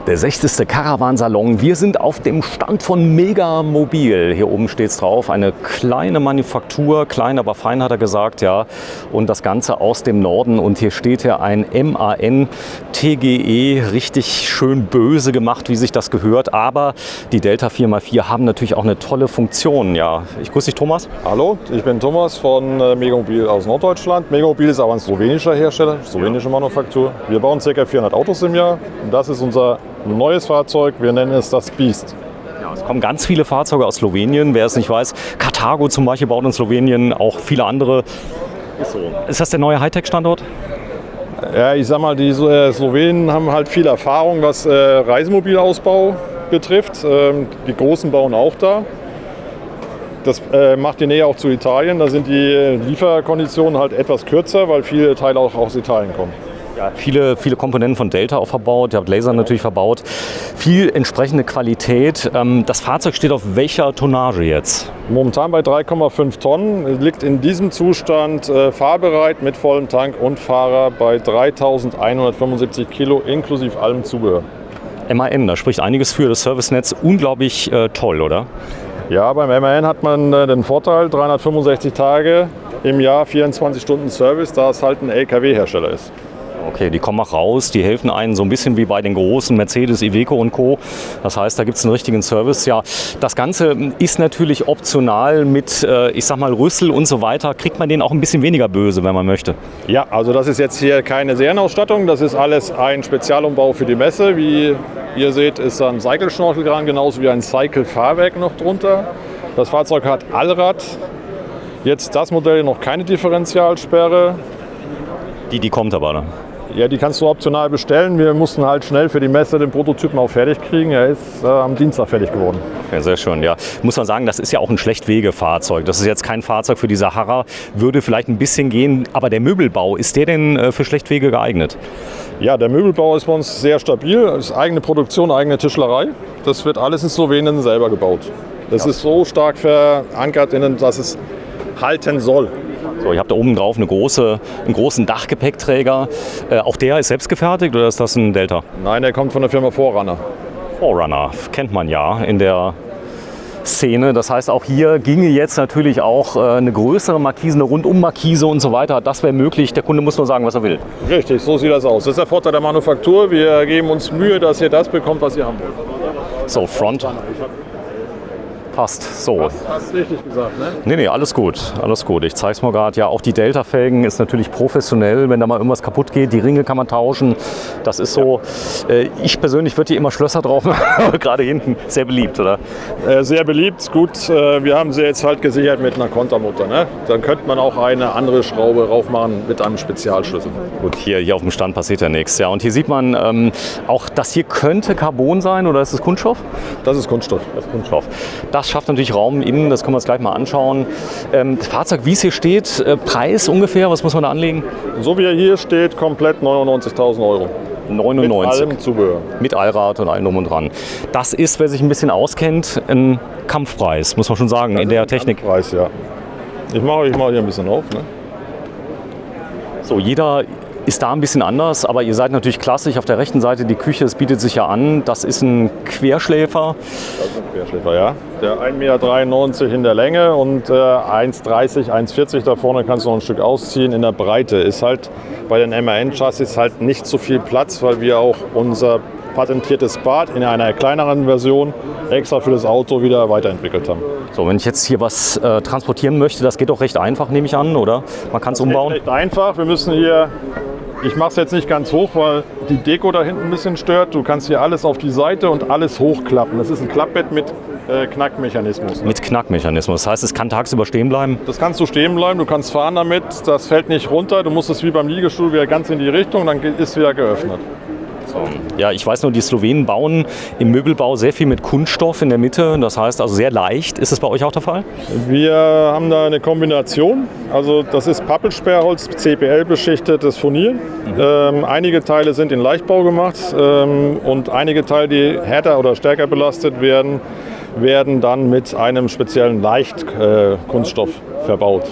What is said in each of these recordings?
Der 60. Caravan-Salon. Wir sind auf dem Stand von Megamobil. Hier oben steht es drauf. Eine kleine Manufaktur, klein, aber fein hat er gesagt, ja. Und das Ganze aus dem Norden. Und hier steht ja ein MAN TGE. Richtig schön böse gemacht, wie sich das gehört. Aber die Delta 4x4 haben natürlich auch eine tolle Funktion. Ja, ich grüße dich, Thomas. Hallo, ich bin Thomas von Megamobil aus Norddeutschland. Megamobil ist aber ein slowenischer Hersteller, slowenische Manufaktur. Wir bauen ca. 400 Autos im Jahr. Und das ist unser neues Fahrzeug, wir nennen es das Beast. Ja, es kommen ganz viele Fahrzeuge aus Slowenien, wer es nicht weiß. Carthago zum Beispiel baut in Slowenien, auch viele andere. Ist so. Ist das der neue Hightech-Standort? Ja, ich sag mal, die Slowenen haben halt viel Erfahrung, was Reisemobilausbau betrifft. Die Großen bauen auch da. Das macht die Nähe auch zu Italien. Da sind die Lieferkonditionen halt etwas kürzer, weil viele Teile auch aus Italien kommen. Ja, viele Komponenten von Delta auch verbaut, ihr habt Laser natürlich verbaut, viel entsprechende Qualität. Das Fahrzeug steht auf welcher Tonnage jetzt? Momentan bei 3,5 Tonnen, liegt in diesem Zustand fahrbereit mit vollem Tank und Fahrer bei 3.175 Kilo inklusive allem Zubehör. MAN, da spricht einiges für das Servicenetz, unglaublich toll, oder? Ja, beim MAN hat man den Vorteil, 365 Tage im Jahr, 24 Stunden Service, da es halt ein LKW-Hersteller ist. Okay, die kommen auch raus, die helfen einen so ein bisschen wie bei den großen Mercedes, Iveco und Co. Das heißt, da gibt es einen richtigen Service. Ja, das Ganze ist natürlich optional mit, ich sag mal, Rüssel und so weiter. Kriegt man den auch ein bisschen weniger böse, wenn man möchte? Ja, also das ist jetzt hier keine Serienausstattung. Das ist alles ein Spezialumbau für die Messe. Wie ihr seht, ist da ein Cycle-Schnorchel dran, genauso wie ein Cycle-Fahrwerk noch drunter. Das Fahrzeug hat Allrad. Jetzt das Modell noch keine Differentialsperre. Die kommt aber, ne? Ja, die kannst du optional bestellen. Wir mussten halt schnell für die Messe den Prototypen auch fertig kriegen. Er ist am Dienstag fertig geworden. Ja, sehr schön, ja. Muss man sagen, das ist ja auch ein Schlechtwegefahrzeug. Das ist jetzt kein Fahrzeug für die Sahara. Würde vielleicht ein bisschen gehen. Aber der Möbelbau, ist der denn für Schlechtwege geeignet? Ja, der Möbelbau ist bei uns sehr stabil. Es ist eigene Produktion, eigene Tischlerei. Das wird alles in Slowenien selber gebaut. Das ist so stark verankert, dass es halten soll. So, ihr habt da oben drauf einen großen Dachgepäckträger. Auch der ist selbst gefertigt oder ist das ein Delta? Nein, der kommt von der Firma Forerunner. Forerunner kennt man ja in der Szene. Das heißt, auch hier ginge jetzt natürlich auch eine größere Markise, eine Rundum-Markise und so weiter. Das wäre möglich. Der Kunde muss nur sagen, was er will. Richtig, so sieht das aus. Das ist der Vorteil der Manufaktur. Wir geben uns Mühe, dass ihr das bekommt, was ihr haben wollt. So, Front. Passt. So. Hast richtig gesagt, ne? Nee, alles gut. Alles gut. Ich zeige es mal gerade. Ja, auch die Delta-Felgen ist natürlich professionell. Wenn da mal irgendwas kaputt geht, die Ringe kann man tauschen. Das ist so. Ich persönlich würde hier immer Schlösser drauf machen, aber gerade hinten sehr beliebt, oder? Sehr beliebt. Gut, wir haben sie jetzt halt gesichert mit einer Kontermutter. Ne? Dann könnte man auch eine andere Schraube raufmachen mit einem Spezialschlüssel. Gut, hier auf dem Stand passiert ja nichts. Ja, und hier sieht man auch, das hier könnte Carbon sein oder ist es Kunststoff? Das ist Kunststoff. Das ist Kunststoff. Das schafft natürlich Raum innen, das können wir uns gleich mal anschauen. Das Fahrzeug, wie es hier steht, Preis ungefähr, was muss man da anlegen? So wie er hier steht, komplett 99.000 Euro. 99. Mit allem Zubehör. Mit Allrad und allem drum und dran. Das ist, wer sich ein bisschen auskennt, ein Kampfpreis, muss man schon sagen, das in der Technik. Kampfpreis, ja. Ich mache euch mal hier ein bisschen auf. Ne? So, jeder ist da ein bisschen anders, aber ihr seid natürlich klassisch auf der rechten Seite, die Küche, es bietet sich ja an. Das ist ein Querschläfer. Das ist ein Querschläfer, ja. Der 1,93 Meter in der Länge und 1,30, 1,40 da vorne kannst du noch ein Stück ausziehen. In der Breite ist halt bei den MAN-Chassis halt nicht so viel Platz, weil wir auch unser patentiertes Bad in einer kleineren Version extra für das Auto wieder weiterentwickelt haben. So, wenn ich jetzt hier was transportieren möchte, das geht doch recht einfach, nehme ich an, oder? Man kann es umbauen? Recht einfach. Wir müssen hier, ich mache es jetzt nicht ganz hoch, weil die Deko da hinten ein bisschen stört. Du kannst hier alles auf die Seite und alles hochklappen. Das ist ein Klappbett mit Knackmechanismus. Mit Knackmechanismus. Das heißt, es kann tagsüber stehen bleiben? Das kannst du stehen bleiben, du kannst fahren damit. Das fällt nicht runter. Du musst es wie beim Liegestuhl wieder ganz in die Richtung, dann ist es wieder geöffnet. So. Ja, ich weiß nur, die Slowenen bauen im Möbelbau sehr viel mit Kunststoff in der Mitte. Das heißt also sehr leicht. Ist das bei euch auch der Fall? Wir haben da eine Kombination. Also das ist Pappelsperrholz, CPL beschichtetes Furnier. Einige Teile sind in Leichtbau gemacht und einige Teile, die härter oder stärker belastet werden dann mit einem speziellen Leichtkunststoff verbaut.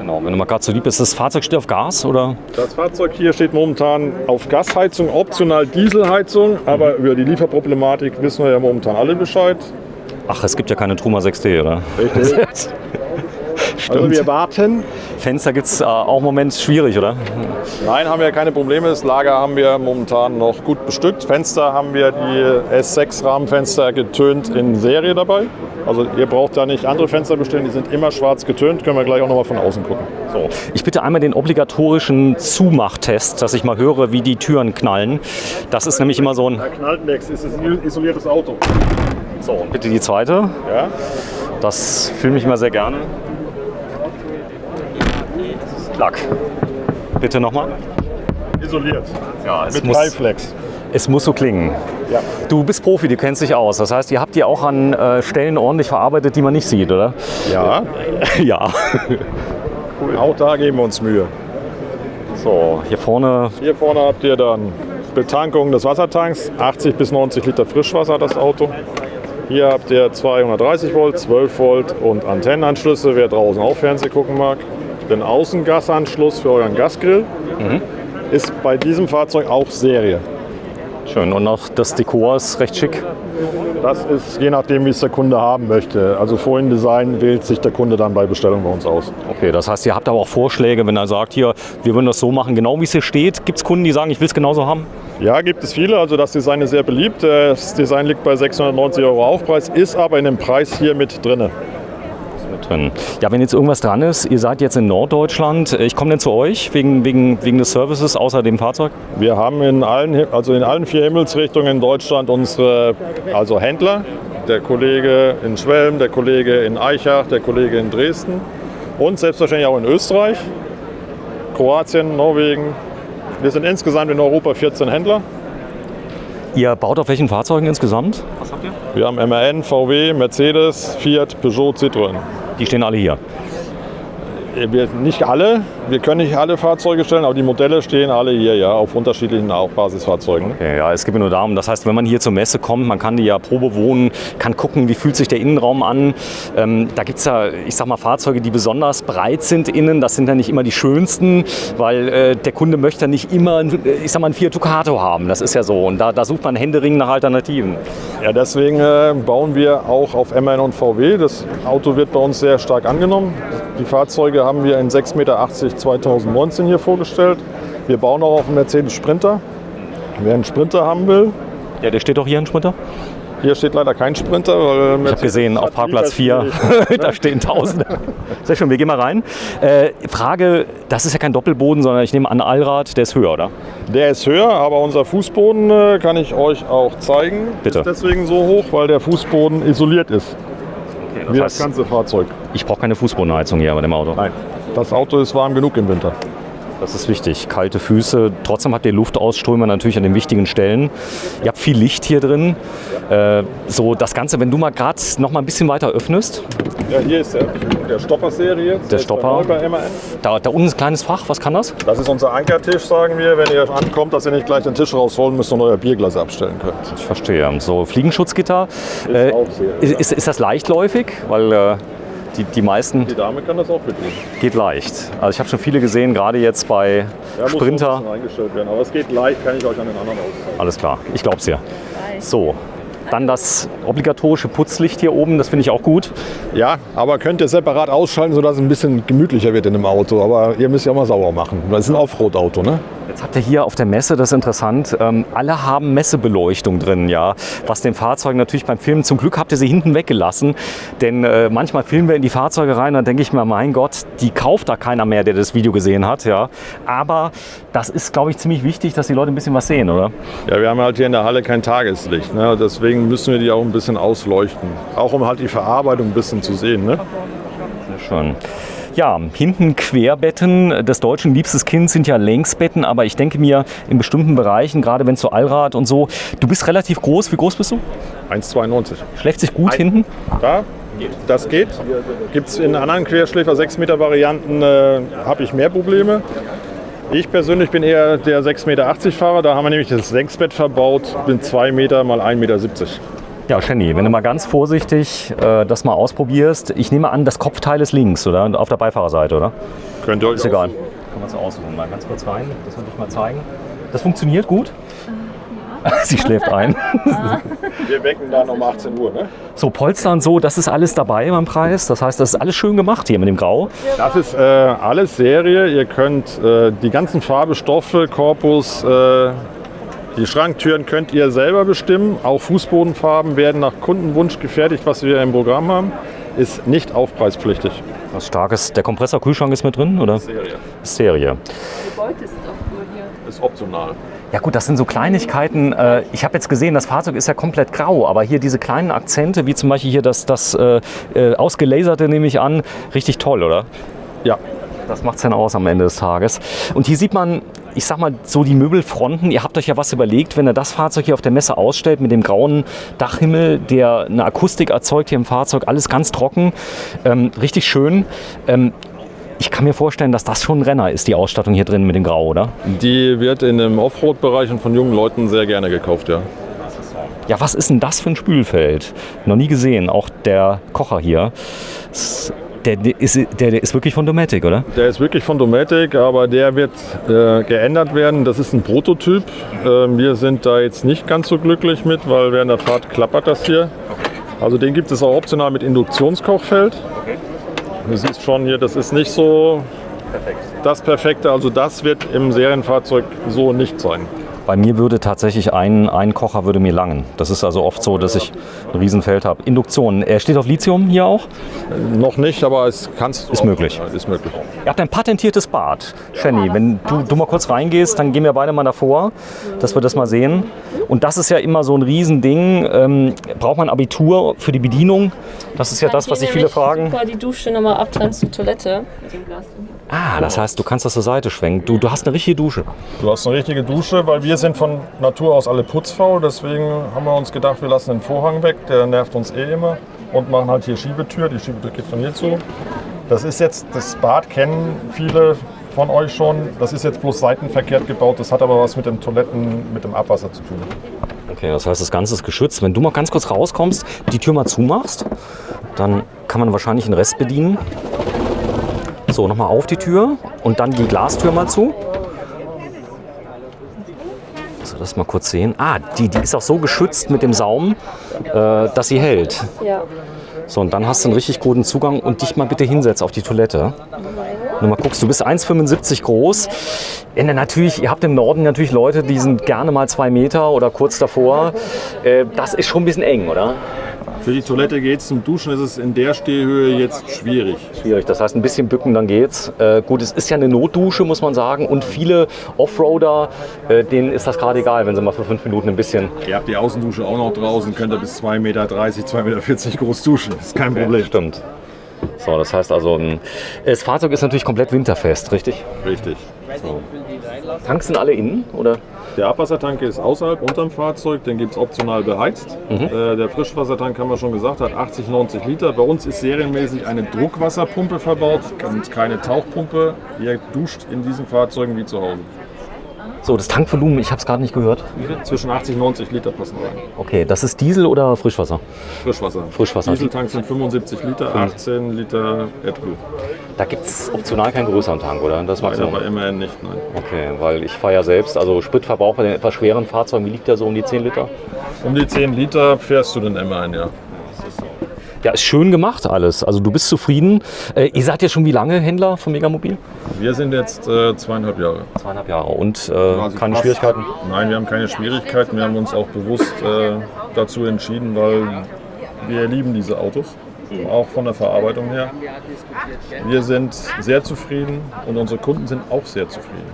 Genau, wenn du mal gerade so lieb bist, das Fahrzeug steht auf Gas oder? Das Fahrzeug hier steht momentan auf Gasheizung, optional Dieselheizung, aber über die Lieferproblematik wissen wir ja momentan alle Bescheid. Ach, es gibt ja keine Truma 6D, oder? Richtig. Also wir warten. Fenster gibt es auch im Moment schwierig, oder? Nein, haben wir keine Probleme. Das Lager haben wir momentan noch gut bestückt. Fenster haben wir die S6-Rahmenfenster getönt in Serie dabei. Also ihr braucht da nicht andere Fenster bestellen, die sind immer schwarz getönt. Können wir gleich auch noch mal von außen gucken. So. Ich bitte einmal den obligatorischen Zumachtest, dass ich mal höre, wie die Türen knallen. Das ist nämlich immer so ein... Da knallt nichts, es ist ein isoliertes Auto. So, und bitte die zweite. Ja? Das filme ich immer sehr gerne. Klack. Bitte nochmal. Isoliert. Ja, es Mit muss, Highflex. es muss so klingen. Ja. Du bist Profi, du kennst dich aus. Das heißt, ihr habt die auch an Stellen ordentlich verarbeitet, die man nicht sieht, oder? Ja. Ja. Cool. Auch da geben wir uns Mühe. So, hier vorne. Hier vorne habt ihr dann Betankung des Wassertanks. 80 bis 90 Liter Frischwasser das Auto. Hier habt ihr 230 Volt, 12 Volt und Antennenanschlüsse, wer draußen auch Fernsehen gucken mag. Den Außengasanschluss für euren Gasgrill ist bei diesem Fahrzeug auch Serie. Schön. Und auch das Dekor ist recht schick. Das ist je nachdem, wie es der Kunde haben möchte. Also Foliendesign wählt sich der Kunde dann bei Bestellung bei uns aus. Okay, das heißt, ihr habt aber auch Vorschläge, wenn er sagt, hier, wir würden das so machen, genau wie es hier steht. Gibt es Kunden, die sagen, ich will es genauso haben? Ja, gibt es viele. Also das Design ist sehr beliebt. Das Design liegt bei 690 € Aufpreis, ist aber in dem Preis hier mit drin. Drin. Ja, wenn jetzt irgendwas dran ist, ihr seid jetzt in Norddeutschland, ich komme denn zu euch wegen des Services außer dem Fahrzeug? Wir haben in allen 4 Himmelsrichtungen in Deutschland unsere Händler. Der Kollege in Schwelm, der Kollege in Aichach, der Kollege in Dresden und selbstverständlich auch in Österreich, Kroatien, Norwegen. Wir sind insgesamt in Europa 14 Händler. Ihr baut auf welchen Fahrzeugen insgesamt? Was habt ihr? Wir haben MAN, VW, Mercedes, Fiat, Peugeot, Citroën. Die stehen alle hier. Nicht alle, wir können nicht alle Fahrzeuge stellen, aber die Modelle stehen alle hier, ja, auf unterschiedlichen auch Basisfahrzeugen. Okay, ja, es geht mir nur darum, das heißt, wenn man hier zur Messe kommt, man kann die ja Probe wohnen, kann gucken, wie fühlt sich der Innenraum an. Da gibt es ja, ich sag mal, Fahrzeuge, die besonders breit sind innen. Das sind ja nicht immer die schönsten, weil der Kunde möchte ja nicht immer, ich sag mal, ein Fiat Ducato haben. Das ist ja so. Und da sucht man händeringend nach Alternativen. Ja, deswegen bauen wir auch auf MAN und VW. Das Auto wird bei uns sehr stark angenommen. Die Fahrzeuge haben wir in 6,80 Meter 2019 hier vorgestellt. Wir bauen auch auf einen Mercedes Sprinter. Wer einen Sprinter haben will. Ja, der steht doch hier, ein Sprinter? Hier steht leider kein Sprinter. Weil ich habe gesehen, auf Parkplatz 4, da stehen Tausende. Sehr schön, wir gehen mal rein. Frage, das ist ja kein Doppelboden, sondern ich nehme an, Allrad, der ist höher, oder? Der ist höher, aber unser Fußboden kann ich euch auch zeigen. Bitte. Ist deswegen so hoch, weil der Fußboden isoliert ist. Okay, Wie das ganze Fahrzeug. Ich brauche keine Fußbodenheizung hier bei dem Auto. Nein, das Auto ist warm genug im Winter. Das ist wichtig, kalte Füße. Trotzdem habt ihr Luftausströmer natürlich an den wichtigen Stellen. Ihr habt viel Licht hier drin. So das Ganze, wenn du mal gerade noch mal ein bisschen weiter öffnest. Ja, hier ist der Stopper-Serie. Der Stopper. Bei MAN. Da unten ist ein kleines Fach, was kann das? Das ist unser Ankertisch, sagen wir, wenn ihr ankommt, dass ihr nicht gleich den Tisch rausholen müsst und euer Bierglas abstellen könnt. Ich verstehe. So Fliegenschutzgitter. Ist auch Serie. Ist das leichtläufig? Weil die meisten... Die Dame kann das auch bedienen. Geht leicht. Also ich habe schon viele gesehen, gerade jetzt bei Sprinter. Muss noch eingestellt werden, aber es geht leicht, kann ich euch an den anderen auszeigen. Alles klar, ich glaube es dir. So, dann das obligatorische Putzlicht hier oben, das finde ich auch gut. Ja, aber könnt ihr separat ausschalten, sodass es ein bisschen gemütlicher wird in dem Auto. Aber ihr müsst ja mal sauber machen. Das ist ein Offroad-Auto, ne? Jetzt habt ihr hier auf der Messe, das ist interessant, alle haben Messebeleuchtung drin, ja. Was den Fahrzeugen natürlich beim Filmen, zum Glück habt ihr sie hinten weggelassen, denn manchmal filmen wir in die Fahrzeuge rein, dann denke ich mir, mein Gott, die kauft da keiner mehr, der das Video gesehen hat, ja. Aber das ist, glaube ich, ziemlich wichtig, dass die Leute ein bisschen was sehen, oder? Ja, wir haben halt hier in der Halle kein Tageslicht, ne? Deswegen müssen wir die auch ein bisschen ausleuchten. Auch um halt die Verarbeitung ein bisschen zu sehen, ne? Sehr schön. Ja, hinten Querbetten des deutschen liebstes Kind sind ja Längsbetten, aber ich denke mir in bestimmten Bereichen, gerade wenn es so Allrad und so, du bist relativ groß. Wie groß bist du? 1,92. Schläft sich gut hinten? Da, das geht. Gibt es in anderen Querschläfer 6 Meter Varianten, habe ich mehr Probleme. Ich persönlich bin eher der 6,80 Meter Fahrer, da haben wir nämlich das Längsbett verbaut, bin 2 Meter mal 1,70 Meter. Ja, Jenny, wenn du mal ganz vorsichtig das mal ausprobierst. Ich nehme an, das Kopfteil ist links, oder? Auf der Beifahrerseite, oder? Könnt ihr euch Ist egal. Kann man es aussuchen. Mal ganz kurz rein. Das will ich mal zeigen. Das funktioniert gut. Sie schläft ein. Wir wecken dann um 18 Uhr, ne? So, Polster und so, das ist alles dabei beim Preis. Das heißt, das ist alles schön gemacht hier mit dem Grau. Das ist alles Serie. Ihr könnt die ganzen Farbe, Stoffe, Korpus, die Schranktüren könnt ihr selber bestimmen. Auch Fußbodenfarben werden nach Kundenwunsch gefertigt, was wir im Programm haben. Ist nicht aufpreispflichtig. Was Starkes. Der Kompressor-Kühlschrank ist mit drin, oder? Serie. Serie. Die Beute ist auch nur hier. Ist optional. Ja gut, das sind so Kleinigkeiten. Ich habe jetzt gesehen, das Fahrzeug ist ja komplett grau, aber hier diese kleinen Akzente, wie zum Beispiel hier das ausgelaserte, nehme ich an, richtig toll, oder? Ja. Das macht es dann aus am Ende des Tages. Und hier sieht man, ich sag mal, so die Möbelfronten. Ihr habt euch ja was überlegt, wenn ihr das Fahrzeug hier auf der Messe ausstellt mit dem grauen Dachhimmel, der eine Akustik erzeugt hier im Fahrzeug, alles ganz trocken, richtig schön. Ich kann mir vorstellen, dass das schon ein Renner ist, die Ausstattung hier drin mit dem Grau, oder? Die wird in dem Offroad-Bereich und von jungen Leuten sehr gerne gekauft, ja. Ja, was ist denn das für ein Spülfeld? Noch nie gesehen. Auch der Kocher hier. Der ist wirklich von Dometic, oder? Der ist wirklich von Dometic, aber der wird geändert werden. Das ist ein Prototyp. Wir sind da jetzt nicht ganz so glücklich mit, weil während der Fahrt klappert das hier. Also den gibt es auch optional mit Induktionskochfeld. Du siehst schon hier, das ist nicht so das Perfekte. Also das wird im Serienfahrzeug so nicht sein. Bei mir würde tatsächlich ein Kocher würde mir langen. Das ist also oft so, dass ich ein Riesenfeld habe. Induktion. Er steht auf Lithium hier auch? Noch nicht, aber es ist möglich. Ja, ist möglich. Ihr habt ein patentiertes Bad. Jenny, wenn du mal kurz reingehst, dann gehen wir beide mal davor, dass wir das mal sehen. Und das ist ja immer so ein Riesending. Braucht man Abitur für die Bedienung? Das ist ja das, was sich viele fragen. Super, die Dusche nochmal abtrennen zur Toilette mit dem Glas. Ah, das heißt, du kannst das zur Seite schwenken. Du hast eine richtige Dusche. Du hast eine richtige Dusche, weil wir sind von Natur aus alle putzfaul. Deswegen haben wir uns gedacht, wir lassen den Vorhang weg. Der nervt uns eh immer. Und machen halt hier Schiebetür. Die Schiebetür geht von hier zu. Das ist jetzt, das Bad kennen viele von euch schon. Das ist jetzt bloß seitenverkehrt gebaut. Das hat aber was mit dem Toiletten, mit dem Abwasser zu tun. Okay, das heißt, das Ganze ist geschützt. Wenn du mal ganz kurz rauskommst, die Tür mal zumachst, dann kann man wahrscheinlich den Rest bedienen. So, nochmal auf die Tür und dann die Glastür mal zu. So, das mal kurz sehen. Ah, die ist auch so geschützt mit dem Saum, dass sie hält. Ja. So, und dann hast du einen richtig guten Zugang und dich mal bitte hinsetzt auf die Toilette. Nur mal guckst, du bist 1,75 groß. Ihr habt im Norden natürlich Leute, die sind gerne mal 2 Meter oder kurz davor. Das ist schon ein bisschen eng, oder? Für die Toilette geht's. Zum Duschen ist es in der Stehhöhe jetzt schwierig. Schwierig, das heißt ein bisschen bücken, dann geht's. Gut, es ist ja eine Notdusche, muss man sagen. Und viele Offroader, denen ist das gerade egal, wenn sie mal für 5 Minuten ein bisschen... Ihr habt die Außendusche auch noch draußen, könnt ihr bis 2,30 Meter, 2,40 Meter groß duschen. Das ist kein Problem. Stimmt. So, das heißt also, das Fahrzeug ist natürlich komplett winterfest, richtig? Richtig. So. Tanks sind alle innen, oder? Der Abwassertank ist außerhalb, unterm Fahrzeug, den gibt es optional beheizt. Der Frischwassertank, haben wir schon gesagt, hat 80, 90 Liter. Bei uns ist serienmäßig eine Druckwasserpumpe verbaut und keine Tauchpumpe. Ihr duscht in diesen Fahrzeugen wie zu Hause. So, das Tankvolumen, ich habe es gerade nicht gehört. Zwischen 80 und 90 Liter passen rein. Okay, das ist Diesel oder Frischwasser? Frischwasser. Frischwasser. Dieseltanks sind 75 Liter, 18 Liter AdBlue. Da gibt es optional keinen größeren Tank, oder? Das macht Nein, aber immerhin nicht, nein. Okay, weil ich fahre ja selbst, also Spritverbrauch bei den etwas schweren Fahrzeugen, wie liegt der so um die 10 Liter? Um die 10 Liter fährst du den immerhin, ja. Ja, ist schön gemacht alles. Also du bist zufrieden. Ihr seid ja schon wie lange Händler von Megamobil? Wir sind jetzt 2,5 Jahre. 2,5 Jahre und Also keine fast. Schwierigkeiten? Nein, wir haben keine Schwierigkeiten. Wir haben uns auch bewusst dazu entschieden, weil wir lieben diese Autos, auch von der Verarbeitung her. Wir sind sehr zufrieden und unsere Kunden sind auch sehr zufrieden.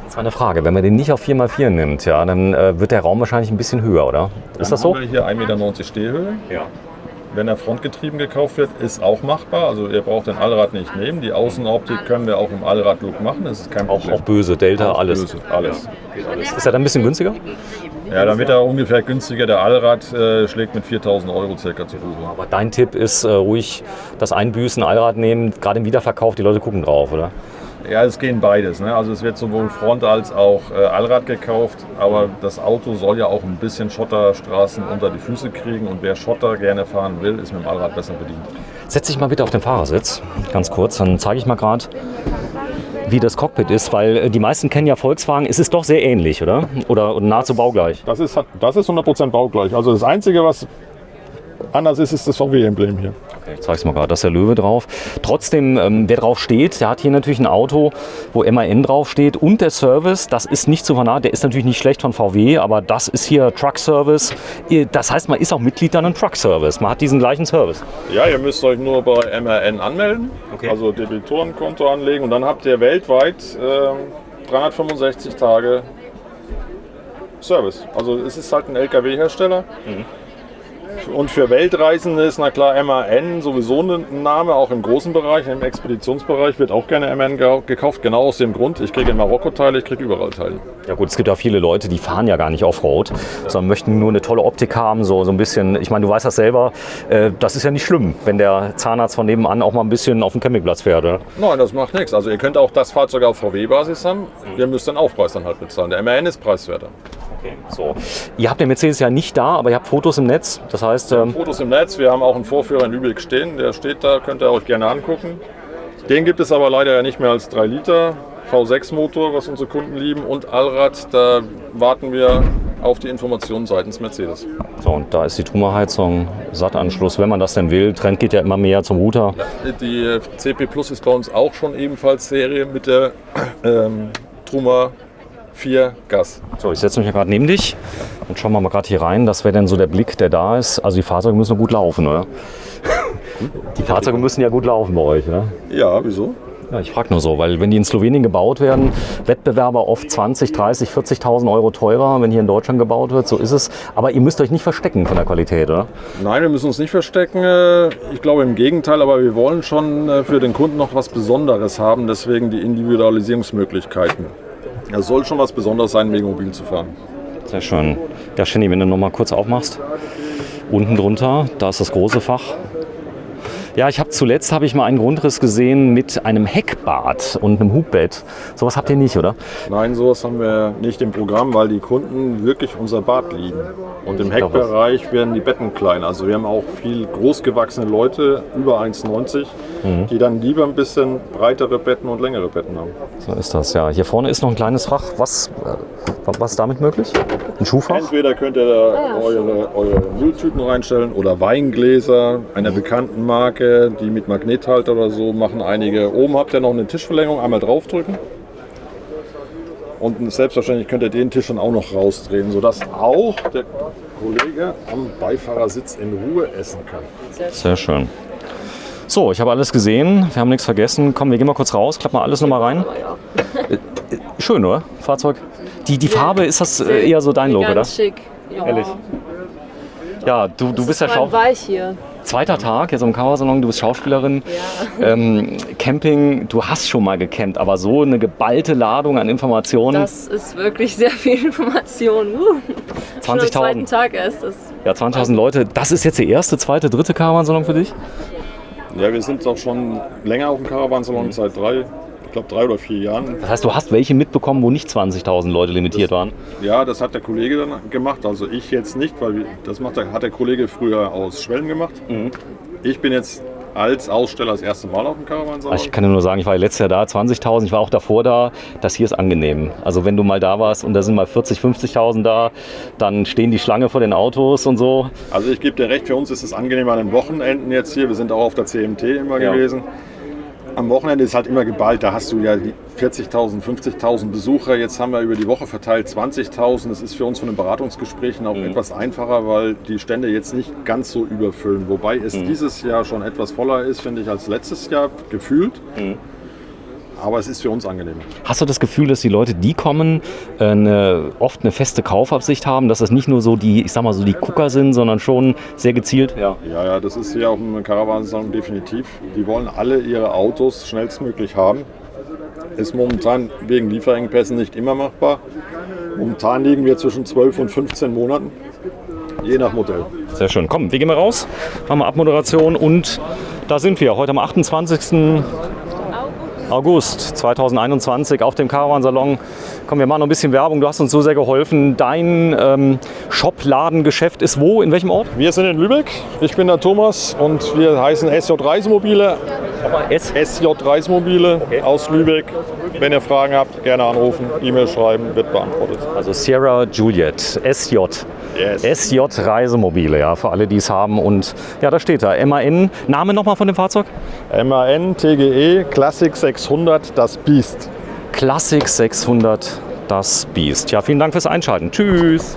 Das war eine Frage. Wenn man den nicht auf 4x4 nimmt, ja, dann wird der Raum wahrscheinlich ein bisschen höher, oder? Ist das so? Haben wir hier 1,90 Meter Stehhöhe. Ja. Wenn er frontgetrieben gekauft wird, ist auch machbar. Also ihr braucht den Allrad nicht nehmen. Die Außenoptik können wir auch im Allrad-Look machen. Das ist kein Problem. Auch böse, Delta, Auch alles. böse, alles. Ist er dann ein bisschen günstiger? Ja, dann wird er ungefähr günstiger. Der Allrad schlägt mit 4.000 € circa zu Buche. Aber dein Tipp ist ruhig das Einbüßen, Allrad nehmen, gerade im Wiederverkauf, die Leute gucken drauf, oder? Ja, es gehen beides. Ne? Also es wird sowohl Front- als auch Allrad gekauft, aber das Auto soll ja auch ein bisschen Schotterstraßen unter die Füße kriegen und wer Schotter gerne fahren will, ist mit dem Allrad besser bedient. Setz dich mal bitte auf den Fahrersitz, ganz kurz, dann zeige ich mal gerade, wie das Cockpit ist, weil die meisten kennen ja Volkswagen, es ist doch sehr ähnlich, oder? Oder nahezu baugleich. Das ist 100% baugleich. Also das Einzige, was anders ist, ist das VW-Emblem hier. Okay, ich zeige es mal gerade, da ist der Löwe drauf. Trotzdem, wer drauf steht, der hat hier natürlich ein Auto, wo MAN drauf steht und der Service, das ist nicht zu vernachlässigen, der ist natürlich nicht schlecht von VW, aber das ist hier Truck Service. Das heißt, man ist auch Mitglied an einem Truck Service, man hat diesen gleichen Service. Ja, ihr müsst euch nur bei MAN anmelden, Okay. also Debitorenkonto anlegen und dann habt ihr weltweit 365 Tage Service. Also es ist halt ein LKW-Hersteller. Und für Weltreisende ist na klar MAN sowieso ein Name, auch im großen Bereich, im Expeditionsbereich wird auch gerne MAN gekauft, genau aus dem Grund, ich kriege in Marokko Teile, ich kriege überall Teile. Ja gut, es gibt ja viele Leute, die fahren ja gar nicht Offroad, sondern möchten nur eine tolle Optik haben, so ein bisschen, ich meine, du weißt das selber, das ist ja nicht schlimm, wenn der Zahnarzt von nebenan auch mal ein bisschen auf dem Campingplatz fährt, oder? Nein, das macht nichts. Also ihr könnt auch das Fahrzeug auf VW-Basis haben, ihr müsst den Aufpreis dann halt bezahlen. Der MAN ist preiswerter. Okay, so. Ihr habt den Mercedes ja nicht da, aber ihr habt Fotos im Netz, das heißt... Fotos im Netz, wir haben auch einen Vorführer in Lübeck stehen, der steht da, könnt ihr euch gerne angucken. Den gibt es aber leider ja nicht mehr als 3 Liter. V6-Motor, was unsere Kunden lieben, und Allrad, da warten wir auf die Informationen seitens Mercedes. So, und da ist die Truma-Heizung, Sattanschluss, wenn man das denn will. Trend geht ja immer mehr zum Router. Die CP Plus ist bei uns auch schon ebenfalls Serie mit der Truma 4 Gas. So, ich setze mich ja gerade neben dich und schauen wir mal gerade hier rein. Das wäre dann so der Blick, der da ist. Also die Fahrzeuge müssen gut laufen, oder? Die Fahrzeuge müssen ja gut laufen bei euch, oder? Ja, wieso? Ja, ich frage nur so, weil wenn die in Slowenien gebaut werden, Wettbewerber oft 20, 30, 40.000 Euro teurer, wenn hier in Deutschland gebaut wird, so ist es. Aber ihr müsst euch nicht verstecken von der Qualität, oder? Nein, wir müssen uns nicht verstecken. Ich glaube im Gegenteil, aber wir wollen schon für den Kunden noch was Besonderes haben, deswegen die Individualisierungsmöglichkeiten. Es soll schon was Besonderes sein, Megamobil zu fahren. Sehr schön. Ja, Shinny, wenn du noch mal kurz aufmachst, unten drunter, da ist das große Fach. Ja, zuletzt habe ich mal einen Grundriss gesehen mit einem Heckbad und einem Hubbett. Sowas habt ihr nicht, oder? Nein, sowas haben wir nicht im Programm, weil die Kunden wirklich unser Bad lieben. Und im Ich glaub, Heckbereich werden die Betten klein. Also wir haben auch viel großgewachsene Leute, über 1,90, die dann lieber ein bisschen breitere Betten und längere Betten haben. So ist das, ja. Hier vorne ist noch ein kleines Fach. Was ist damit möglich? Ein Schuhfach? Entweder könnt ihr da eure Mülltüten reinstellen oder Weingläser einer bekannten Marke, die mit Magnethalter oder so machen einige. Oben habt ihr noch eine Tischverlängerung, einmal draufdrücken. Und selbstverständlich könnt ihr den Tisch dann auch noch rausdrehen, sodass auch der Kollege am Beifahrersitz in Ruhe essen kann. Sehr schön. So, ich habe alles gesehen. Wir haben nichts vergessen. Komm, wir gehen mal kurz raus. Klapp mal alles nochmal rein. Schön, oder? Fahrzeug. Die Farbe, ist das eher so dein Logo, oder? Ganz schick. Ja. Ehrlich? Ja, du bist ja Vor allem weich hier. Zweiter Tag, jetzt im Coversalon, du bist Schauspielerin. Ja. Camping, du hast schon mal gecampt, aber so eine geballte Ladung an Informationen. Das ist wirklich sehr viel Information. Schon am 20.000. zweiten Tag erst. Ja, 20.000 Leute. Das ist jetzt der erste, zweite, dritte Caravansalon für dich? Ja, wir sind auch schon länger auf dem Caravansalon, seit 3 oder 4 Jahren. Das heißt, du hast welche mitbekommen, wo nicht 20.000 Leute limitiert waren? Ja, das hat der Kollege dann gemacht, also ich jetzt nicht, weil hat der Kollege früher aus Schwellen gemacht. Ich bin jetzt als Aussteller das erste Mal auf dem Caravansalon. Ich kann dir nur sagen, ich war letztes Jahr da, 20.000, ich war auch davor da. Das hier ist angenehm. Also wenn du mal da warst und da sind mal 40.000, 50.000 da, dann stehen die Schlange vor den Autos und so. Also ich gebe dir recht, für uns ist es angenehm an den Wochenenden jetzt hier. Wir sind auch auf der CMT immer gewesen. Am Wochenende ist halt immer geballt, da hast du ja die 40.000, 50.000 Besucher. Jetzt haben wir über die Woche verteilt 20.000. Das ist für uns von den Beratungsgesprächen auch etwas einfacher, weil die Stände jetzt nicht ganz so überfüllen. Wobei es dieses Jahr schon etwas voller ist, finde ich, als letztes Jahr gefühlt. Aber es ist für uns angenehm. Hast du das Gefühl, dass die Leute, die kommen, oft eine feste Kaufabsicht haben, dass das nicht nur so die, ich sag mal so die Gucker sind, sondern schon sehr gezielt? Ja, das ist hier auch im Caravansalon definitiv. Die wollen alle ihre Autos schnellstmöglich haben. Ist momentan wegen Lieferengpässen nicht immer machbar. Momentan liegen wir zwischen 12 und 15 Monaten, je nach Modell. Sehr schön. Komm, wir gehen mal raus, machen wir Abmoderation und da sind wir heute am 28. August 2021 auf dem Caravan-Salon. Komm, wir machen noch ein bisschen Werbung. Du hast uns so sehr geholfen. Dein Shop-Ladengeschäft ist wo? In welchem Ort? Wir sind in Lübeck. Ich bin der Thomas und wir heißen SJ Reisemobile. SJ Reisemobile aus Lübeck. Wenn ihr Fragen habt, gerne anrufen, E-Mail schreiben, wird beantwortet. Also Sierra Juliet, SJ. Yes. SJ Reisemobile, ja, für alle, die es haben. Und ja, da steht da. MAN. Name nochmal von dem Fahrzeug? MAN TGE Classic 600, das Biest. Classic 600, das Biest. Ja, vielen Dank fürs Einschalten. Tschüss.